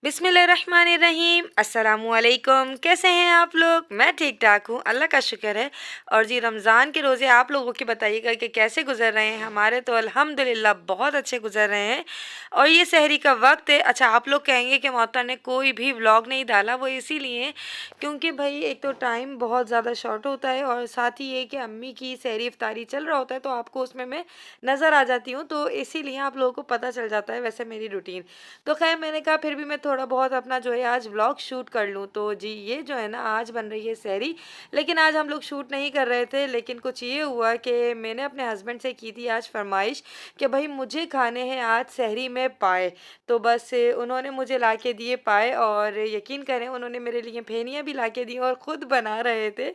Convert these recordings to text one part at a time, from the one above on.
बिस्मिल्लाहिर्रहमानिर्रहीम अस्सलामुअलैकुम। कैसे हैं आप लोग? मैं ठीक ठाक हूँ, अल्लाह का शुक्र है। और जी रमज़ान के रोज़े आप लोगों के बताइएगा कि कैसे गुजर रहे हैं। हमारे तो अल्हम्दुलिल्लाह बहुत अच्छे गुजर रहे हैं। और ये सहरी का वक्त है। अच्छा, आप लोग कहेंगे कि मोहत्ता ने कोई भी व्लॉग नहीं डाला, वो इसीलिए क्योंकि भाई एक तो टाइम बहुत ज़्यादा शॉर्ट होता है और साथ ही ये कि अम्मी की सहरी इफ्तारी चल रहा होता है तो आपको उसमें मैं नज़र आ जाती हूँ, तो इसीलिए आप लोगों को पता चल जाता है वैसे मेरी रूटीन। तो खैर मैंने कहा फिर भी मैं थोड़ा बहुत अपना जो है आज व्लॉग शूट कर लूँ। तो जी ये जो है ना आज बन रही है सहरी, लेकिन आज हम लोग शूट नहीं कर रहे थे। लेकिन कुछ ये हुआ कि मैंने अपने हस्बैंड से की थी आज फरमाइश कि भाई मुझे खाने हैं आज सहरी में पाए। तो बस उन्होंने मुझे ला के दिए पाए और यकीन करें उन्होंने मेरे लिए फेनियाँ भी ला के दी और ख़ुद बना रहे थे।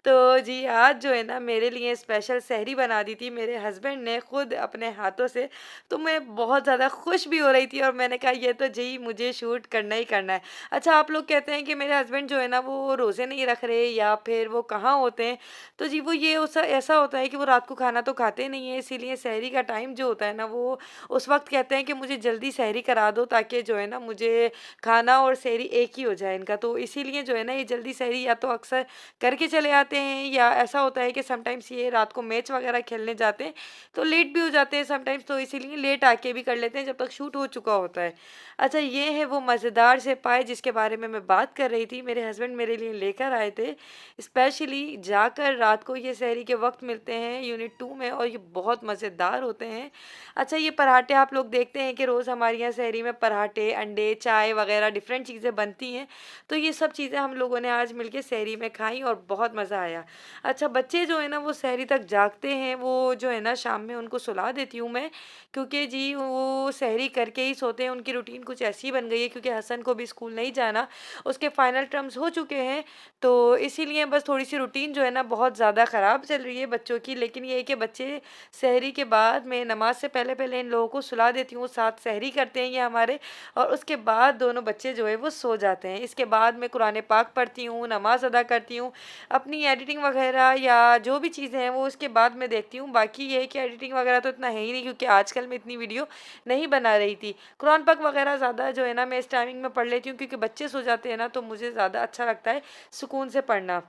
तो जी आज जो है ना मेरे लिए स्पेशल सहरी बना दी थी मेरे हस्बैंड ने ख़ुद अपने हाथों से। तो मैं बहुत ज़्यादा खुश भी हो रही थी और मैंने कहा ये तो जी मुझे शूट करना ही करना है। अच्छा, आप लोग कहते हैं कि मेरे हस्बैंड जो है ना वो रोज़े नहीं रख रहे या फिर वो कहाँ होते हैं। तो जी वो ये ऐसा होता है कि वो रात को खाना तो खाते नहीं है, इसीलिए सहरी का टाइम जो होता है ना वो उस वक्त कहते हैं कि मुझे जल्दी सहरी करा दो ताकि जो है ना मुझे खाना और सहरी एक ही हो जाए इनका। तो इसीलिए जो है ना ये जल्दी सहरी या तो अक्सर करके चले आते हैं या ऐसा होता है कि समटाइम्स ये रात को मैच वगैरह खेलने जाते हैं तो लेट भी हो जाते हैं समटाइम्स, तो इसीलिए लेट आके भी कर लेते हैं जब तक शूट हो चुका होता है। अच्छा, ये है वो मज़ेदार से पाए जिसके बारे में मैं बात कर रही थी। मेरे हस्बैंड मेरे लिए लेकर आए थे स्पेशली, जाकर रात को ये सहरी के वक्त मिलते हैं यूनिट 2 में और ये बहुत मज़ेदार होते हैं। अच्छा, ये पराठे आप लोग देखते हैं कि रोज़ हमारे यहाँ सहरी में पराठे, अंडे, चाय वगैरह डिफरेंट चीज़ें बनती हैं। तो ये सब चीज़ें हम लोगों ने आज मिलके सहरी में खाई और बहुत मज़ा आया। अच्छा, बच्चे जो है ना वो सहरी तक जागते हैं, वो जो है ना शाम में उनको सुला देती हूँ मैं, क्योंकि जी वो सहरी करके ही सोते हैं। उनकी रूटीन कुछ ऐसी बन गई है क्योंकि हसन को भी स्कूल नहीं जाना, उसके फाइनल टर्म्स हो चुके हैं। तो इसीलिए बस थोड़ी-सी रूटीन जो है ना बहुत ज़्यादा ख़राब चल रही है बच्चों की। लेकिन ये है कि बच्चे सहरी के बाद मैं नमाज़ से पहले-पहले इन लोगों को सुला देती हूँ, साथ सहरी करते हैं ये हमारे, और उसके बाद दोनों बच्चे जो है वो सो जाते हैं। इसके बाद मैं कुरान पाक पढ़ती हूँ, नमाज़ अदा करती हूँ, अपनी एडिटिंग वगैरह या जो भी चीज़ें हैं वो उसके बाद मैं देखती हूँ। बाकी ये है कि एडिटिंग वगैरह तो इतना है ही नहीं क्योंकि आजकल मैं इतनी वीडियो नहीं बना रही थी। कुरान पाक वगैरह ज़्यादा जो है ना मैं इस टाइमिंग में पढ़ लेती हूँ क्योंकि बच्चे सो जाते हैं ना तो मुझे ज़्यादा अच्छा लगता है सुकून से पढ़ना।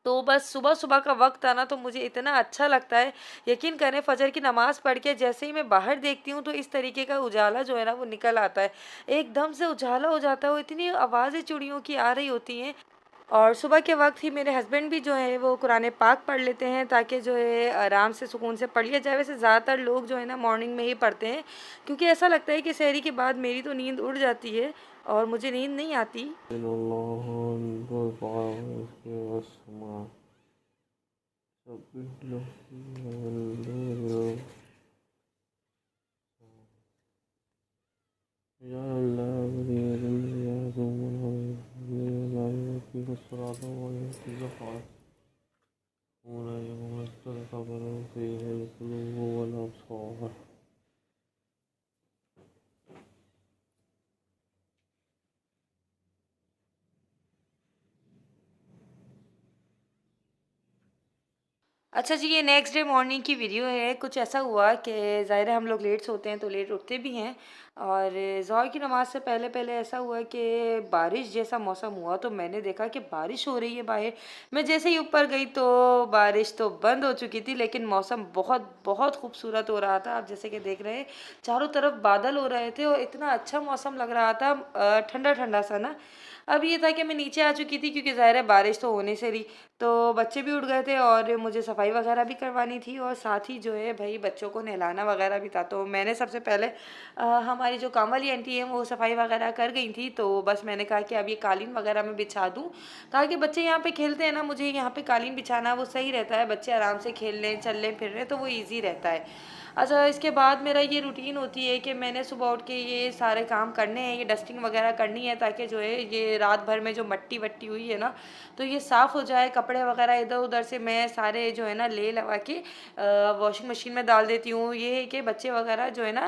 तो बस सुबह-सुबह का वक़्त आना तो मुझे इतना अच्छा लगता है, यकीन करें फ़जर की नमाज़ पढ़ के जैसे ही मैं बाहर देखती हूँ तो इस तरीके का उजाला जो है ना वो निकल आता है। एकदम से उजाला हो जाता है, वो इतनी आवाज़ें चिड़ियों की आ रही होती हैं। और सुबह के वक़्त ही मेरे हस्बैंड भी जो है वो कुरान पाक पढ़ लेते हैं ताकि जो है आराम से सुकून से पढ़ लिया जाए। वैसे ज़्यादातर लोग जो है ना मॉर्निंग में ही पढ़ते हैं क्योंकि ऐसा लगता है कि सहरी के बाद मेरी तो नींद उड़ जाती है और मुझे नींद नहीं आती। अच्छा जी, ये नेक्स्ट डे मॉर्निंग की वीडियो है। कुछ ऐसा हुआ कि ज़ाहिर है हम लोग लेट सोते हैं तो लेट उठते भी हैं और ज़ोहर की नमाज़ से पहले-पहले ऐसा हुआ कि बारिश जैसा मौसम हुआ तो मैंने देखा कि बारिश हो रही है बाहर। मैं जैसे ही ऊपर गई तो बारिश तो बंद हो चुकी थी लेकिन मौसम बहुत खूबसूरत हो रहा था। आप जैसे कि देख रहे हैं चारों तरफ बादल हो रहे थे और इतना अच्छा मौसम लग रहा था, ठंडा-ठंडा सा ना। अब ये था कि मैं नीचे आ चुकी थी क्योंकि ज़ाहिर है बारिश तो होने से रही, तो बच्चे भी उठ गए थे और मुझे सफाई वगैरह भी करवानी थी और साथ ही जो है भाई बच्चों को नहलाना वगैरह भी था। तो मैंने सबसे पहले हमारी जो काम वाली आंटी हैं वो सफाई वगैरह कर गई थी, तो बस मैंने कहा कि अब ये कालीन वगैरह मैं बिछा दूँ ताकि बच्चे यहाँ पे खेलते हैं ना, मुझे यहाँ पे कालीन बिछाना वो सही रहता है, बच्चे आराम से खेल लें चल लें फिर लें तो वो ईजी रहता है। अच्छा, इसके बाद मेरा ये रूटीन होती है कि मैंने सुबह उठ के ये सारे काम करने हैं, ये डस्टिंग वगैरह करनी है ताकि जो है ये रात भर में जो मट्टी वट्टी हुई है ना तो ये साफ़ हो जाए। कपड़े वगैरह इधर उधर से मैं सारे जो है ना ले लगा के वॉशिंग मशीन में डाल देती हूँ। ये है कि बच्चे वगैरह जो है ना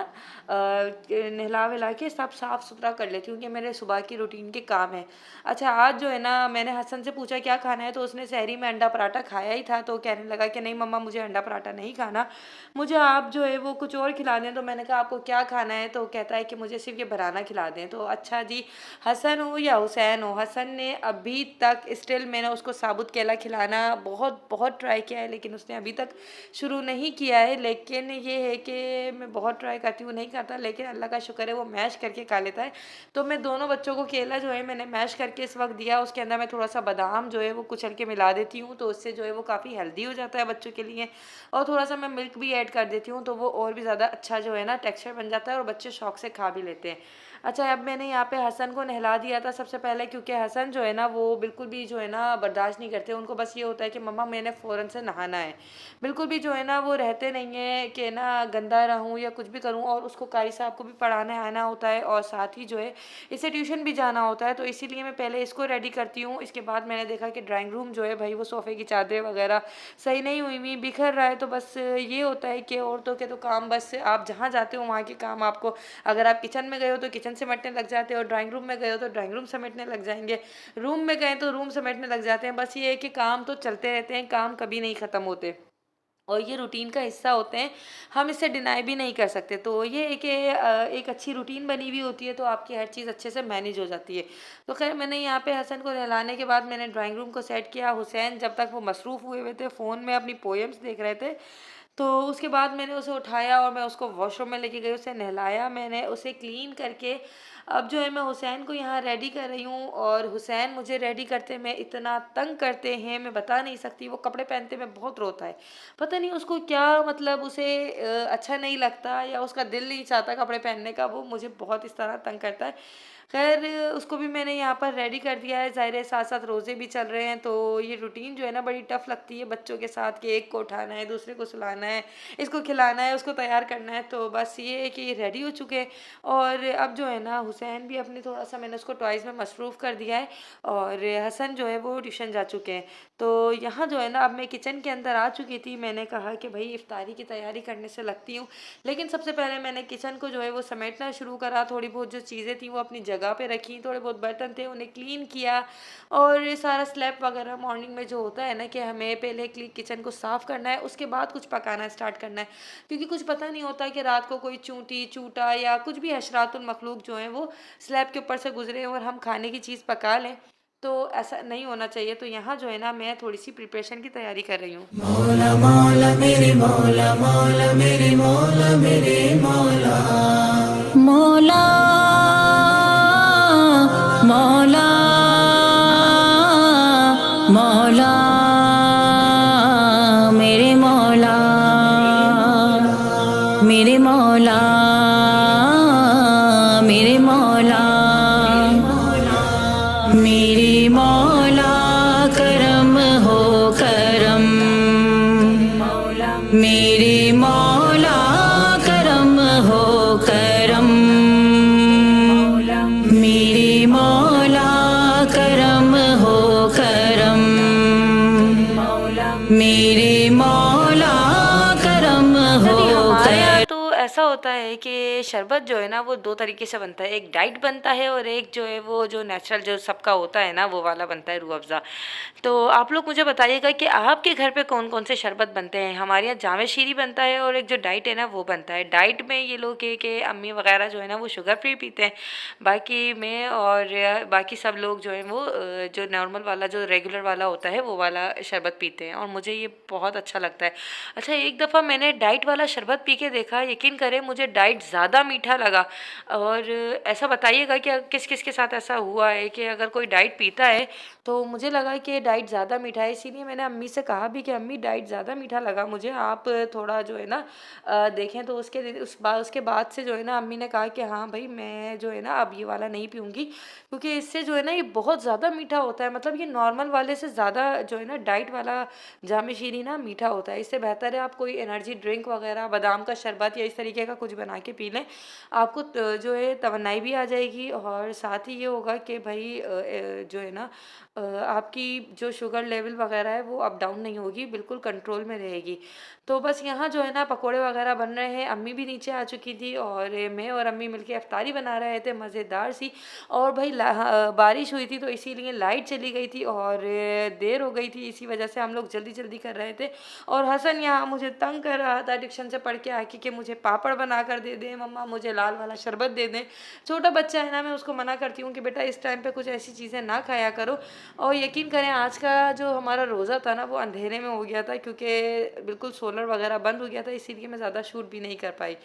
नहला वहला के सब साफ़ सुथरा कर लेती हूँ कि मेरे सुबह की रूटीन के काम है। अच्छा, आज जो है ना मैंने हसन से पूछा क्या खाना है तो उसने सहरी में अंडा पराठा खाया ही था, तो कहने लगा कि नहीं मम्मा मुझे अंडा पराठा नहीं खाना, मुझे आप जो है वो कुछ और खिला दें। तो मैंने कहा आपको क्या खाना है, तो कहता है कि मुझे सिर्फ ये बनाना खिला दें। तो अच्छा जी, हसन हो या हुसैन हो, हसन ने अभी तक स्टिल मैंने उसको साबुत केला खिलाना बहुत बहुत ट्राई किया है, लेकिन उसने अभी तक शुरू नहीं किया है। लेकिन ये है कि मैं बहुत ट्राई करती हूँ, नहीं खाता, लेकिन अल्लाह का शुक्र है वो मैश करके खा लेता है। तो मैं दोनों बच्चों को केला जो है मैंने मैश करके इस वक्त दिया, उसके अंदर मैं थोड़ा सा बादाम जो है वो कुचल के मिला देती हूँ, तो उससे जो है वो काफ़ी हेल्दी हो जाता है बच्चों के लिए। और थोड़ा सा मैं मिल्क भी ऐड कर देती हूँ, तो वो और भी ज़्यादा अच्छा जो है ना टेक्सचर बन जाता है और बच्चे शौक से खा भी लेते हैं। अच्छा, अब मैंने यहाँ पे हसन को नहला दिया था सबसे पहले, क्योंकि हसन जो है ना वो बिल्कुल भी जो है ना बर्दाश्त नहीं करते। उनको बस ये होता है कि मम्मा मैंने फ़ौरन से नहाना है। बिल्कुल भी जो है ना वो रहते नहीं है कि ना गंदा रहूँ या कुछ भी करूँ। और उसको कारी साहब को भी पढ़ाने आना होता है और साथ ही जो है इसे ट्यूशन भी जाना होता है, तो इसीलिए मैं पहले इसको रेडी करती हूँ। इसके बाद मैंने देखा कि ड्राइंग रूम जो है भाई वो सोफ़े की चादरें वगैरह सही नहीं हुई हुई, बिखर रहा है। तो बस ये होता है कि औरतों के तो काम, बस आप जहाँ जाते हो वहाँ के काम आपको, अगर आप किचन में गए हो तो किचन समेटने लग जाते हो, ड्राइंग रूम में गए हो तो ड्राइंग रूम समेटने लग जाएंगे, रूम में गए तो रूम समेटने लग जाते हैं। बस ये है कि काम तो चलते रहते हैं, काम कभी नहीं ख़त्म होते और ये रूटीन का हिस्सा होते हैं, हम इसे डिनाई भी नहीं कर सकते। तो ये है कि एक अच्छी रूटीन बनी हुई होती है तो आपकी हर चीज़ अच्छे से मैनेज हो जाती है। तो खैर मैंने यहाँ पे हसन को नहलाने के बाद मैंने ड्राइंग रूम को सेट किया। हुसैन जब तक वो मसरूफ़ हुए हुए थे फ़ोन में अपनी पोएम्स देख रहे थे, तो उसके बाद मैंने उसे उठाया और मैं उसको वॉशरूम में लेके गई, उसे नहलाया मैंने, उसे क्लीन करके अब जो है मैं हुसैन को यहाँ रेडी कर रही हूँ। और हुसैन मुझे रेडी करते में इतना तंग करते हैं, मैं बता नहीं सकती। वो कपड़े पहनते में बहुत रोता है, पता नहीं उसको क्या मतलब उसे अच्छा नहीं लगता या उसका दिल नहीं चाहता कपड़े पहनने का, वो मुझे बहुत इस तरह तंग करता है। खैर उसको भी मैंने यहाँ पर रेडी कर दिया है। ज़ाहिर है साथ साथ रोज़े भी चल रहे हैं, तो ये रूटीन जो है ना बड़ी टफ लगती है बच्चों के साथ, कि एक को उठाना है, दूसरे को सुलाना है, इसको खिलाना है, उसको तैयार करना है। तो बस ये है कि ये रेडी हो चुके हैं। और अब जो है ना हुसैन भी अपने थोड़ा सा मैंने उसको टॉयज़ में मसरूफ़ कर दिया है और हसन जो है वो ट्यूशन जा चुके हैं। तो यहाँ जो है ना अब मैं किचन के अंदर आ चुकी थी। मैंने कहा कि भाई इफ्तारी की तैयारी करने से लगती हूँ, लेकिन सबसे पहले मैंने किचन को जो है वो समेटना शुरू करा। थोड़ी बहुत जो चीज़ें थी वो अपनी जगह पे रखी, थोड़े बहुत बर्तन थे उन्हें क्लीन किया। और ये सारा स्लैब वगैरह मॉर्निंग में जो होता है ना कि हमें पहले किचन को साफ़ करना है, उसके बाद कुछ पकाना स्टार्ट करना है, क्योंकि कुछ पता नहीं होता कि रात को कोई चूंटी चूटा या कुछ भी हशरातुल मखलूक जो है वो स्लैब के ऊपर से गुजरे और हम खाने की चीज़ पका लें, तो ऐसा नहीं होना चाहिए। तो यहाँ जो है ना मैं थोड़ी सी प्रिपरेशन की तैयारी कर रही हूँ। मौला मौला मेरे मौला मौला मेरे मौला मेरे मौला मौला मौला मौला मेरे मौला मेरे मौला मेरे मौला मेरे मौला करम हो करम मेरे मौला करम हो करम मेरे मौला करम हो करम मेरे मौला करम हो जी, हमारे यहाँ करम। तो ऐसा होता है कि शरबत जो है ना वो दो तरीके से बनता है, एक डाइट बनता है और एक जो है वो जो नेचुरल जो सबका होता है ना वो वाला बनता है, रूह अफ़ज़ा। तो आप लोग मुझे बताइएगा कि आपके घर पे कौन कौन से शरबत बनते हैं। हमारे यहाँ जामे शीरी बनता है और एक जो डाइट है ना वो बनता है। डाइट में ये लोग के अम्मी वगैरह जो है ना वो शुगर फ्री पीते हैं, बाकी मैं और बाकी सब लोग जो है वो जो नॉर्मल वाला जो रेगुलर वाला होता है वो वाला शरबत पीते हैं और मुझे ये बहुत अच्छा लगता है। अच्छा, एक दफ़ा मैंने डाइट वाला शरबत पी के देखा, यकीन करें मुझे डाइट ज़्यादा मीठा लगा। और ऐसा बताइएगा कि किस किस के साथ ऐसा हुआ है कि अगर कोई डाइट पीता है तो मुझे लगा कि डाइट ज़्यादा मीठा है। इसीलिए मैंने अम्मी से कहा भी कि अम्मी डाइट ज़्यादा मीठा लगा मुझे, आप थोड़ा जो है ना देखें। तो उसके बाद से जो है ना अम्मी ने कहा कि हाँ भाई मैं जो है ना अब ये वाला नहीं पीऊँगी, क्योंकि इससे जो है ना ये बहुत ज़्यादा मीठा होता है। मतलब ये नॉर्मल वाले से ज़्यादा जो है ना डाइट वाला जामे शीरी ना मीठा होता है। इससे बेहतर है आप कोई एनर्जी ड्रिंक वगैरह, बादाम का शरबत या इस तरीके का कुछ बना के पी लें, आपको जो है तवन्नाई भी आ जाएगी और साथ ही ये होगा कि भाई जो है ना आपकी जो शुगर लेवल वगैरह है वो अप डाउन नहीं होगी, बिल्कुल कंट्रोल में रहेगी। तो बस यहाँ जो है ना पकोड़े वगैरह बन रहे हैं, अम्मी भी नीचे आ चुकी थी और मैं और अम्मी मिलके इफ्तारी बना रहे थे मज़ेदार सी। और भाई बारिश हुई थी तो इसीलिए लाइट चली गई थी और देर हो गई थी, इसी वजह से हम लोग जल्दी जल्दी कर रहे थे। और हसन यहाँ मुझे तंग कर रहा था ट्यूशन से पढ़ के आके कि मुझे पापड़ बना कर दे दें मम्मा, मुझे लाल वाला शरबत दे दें। छोटा बच्चा है ना, मैं उसको मना करती हूँ कि बेटा इस टाइम पे कुछ ऐसी चीज़ें ना खाया करो। और यकीन करें आज का जो हमारा रोज़ा था ना वो अंधेरे में हो गया था, क्योंकि बिल्कुल सोलर वगैरह बंद हो गया था, इसीलिए मैं ज़्यादा शूट भी नहीं कर पाई।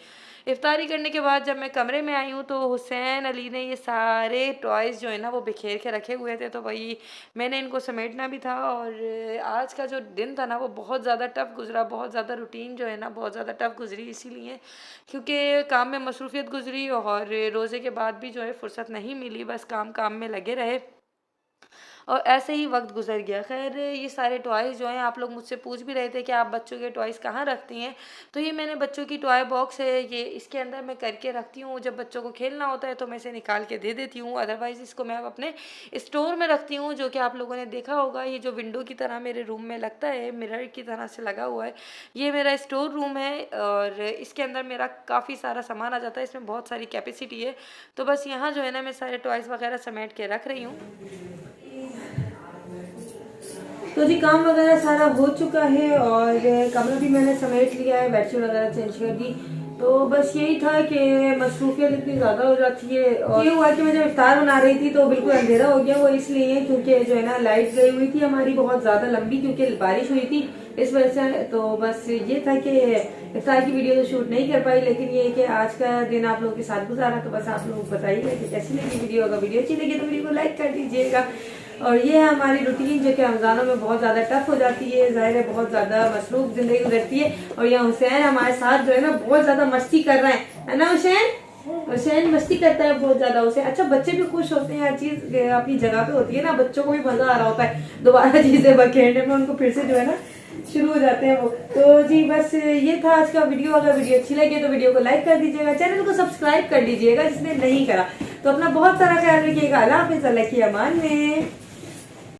इफ्तारी करने के बाद जब मैं कमरे में आई हूँ तो हुसैन अली ने ये सारे टॉयज़ जो है ना वो बिखेर के रखे हुए थे, तो वही मैंने इनको समेटना भी था। और आज का जो दिन था ना वो बहुत ज़्यादा टफ गुजरा, बहुत ज़्यादा रूटीन जो है ना बहुत ज़्यादा टफ गुजरी, इसीलिए क्योंकि काम में मसरूफियत गुजरी और रोज़े के बाद भी जो है फुर्सत नहीं मिली, बस काम काम में लगे रहे और ऐसे ही वक्त गुजर गया। खैर ये सारे टॉयज़ जो हैं, आप लोग मुझसे पूछ भी रहे थे कि आप बच्चों के टॉयज़ कहाँ रखती हैं, तो ये मैंने बच्चों की टॉय बॉक्स है, ये इसके अंदर मैं करके रखती हूँ। जब बच्चों को खेलना होता है तो मैं इसे निकाल के दे देती हूँ, अदरवाइज़ इसको मैं अपने स्टोर में रखती हूँ, जो कि आप लोगों ने देखा होगा ये जो विंडो की तरह मेरे रूम में लगता है, मिरर की तरह से लगा हुआ है, ये मेरा स्टोर रूम है और इसके अंदर मेरा काफ़ी सारा सामान आ जाता है, इसमें बहुत सारी कैपेसिटी है। तो बस यहाँ जो है ना मैं सारे टॉयज़ वगैरह समेट के रख रही हूँ। तो जी काम वगैरह सारा हो चुका है और कमरा भी मैंने समेट लिया है, बेडशीट वगैरह चेंज कर दी। तो बस यही था कि मसरूफियत इतनी ज़्यादा हो जाती है और ये हुआ कि मैं जब इफ्तार बना रही थी तो बिल्कुल अंधेरा हो गया, वो इसलिए क्योंकि जो है ना लाइट गई हुई थी हमारी बहुत ज़्यादा लंबी, क्योंकि बारिश हुई थी इस वजह से। तो बस ये था कि इफ्तार की वीडियो तो शूट नहीं कर पाई, लेकिन ये कि आज का दिन आप लोगों के साथ गुजारा। तो बस आप लोग बताइएगा कि कैसी लगी वीडियो, अगर वीडियो अच्छी लगी तो वीडियो को लाइक कर दीजिएगा। और ये है हमारी रूटीन जो कि रमज़ानों में बहुत ज़्यादा टफ हो जाती है, ज़ाहिर है बहुत ज़्यादा मसरूफ ज़िंदगी गुजरती है। और यहाँ हुसैन हमारे साथ जो है ना बहुत ज़्यादा मस्ती कर रहे है ना हुसैन? हुसैन मस्ती करता है बहुत ज़्यादा उसे। अच्छा बच्चे भी खुश होते हैं, हर चीज़ अपनी जगह पे होती है ना, बच्चों को भी मज़ा आ रहा होता है दोबारा चीज़ें बखेरने में, उनको फिर से जो है ना शुरू हो जाते हैं वो। तो जी बस ये था आज का वीडियो, अगर वीडियो अच्छी लगी तो वीडियो को लाइक कर दीजिएगा, चैनल को सब्सक्राइब कर लीजिएगा जिसने नहीं करा। तो अपना बहुत सारा ख्याल रखिएगा, अल्लाह हाफिज़, अल्लाह की अमान में।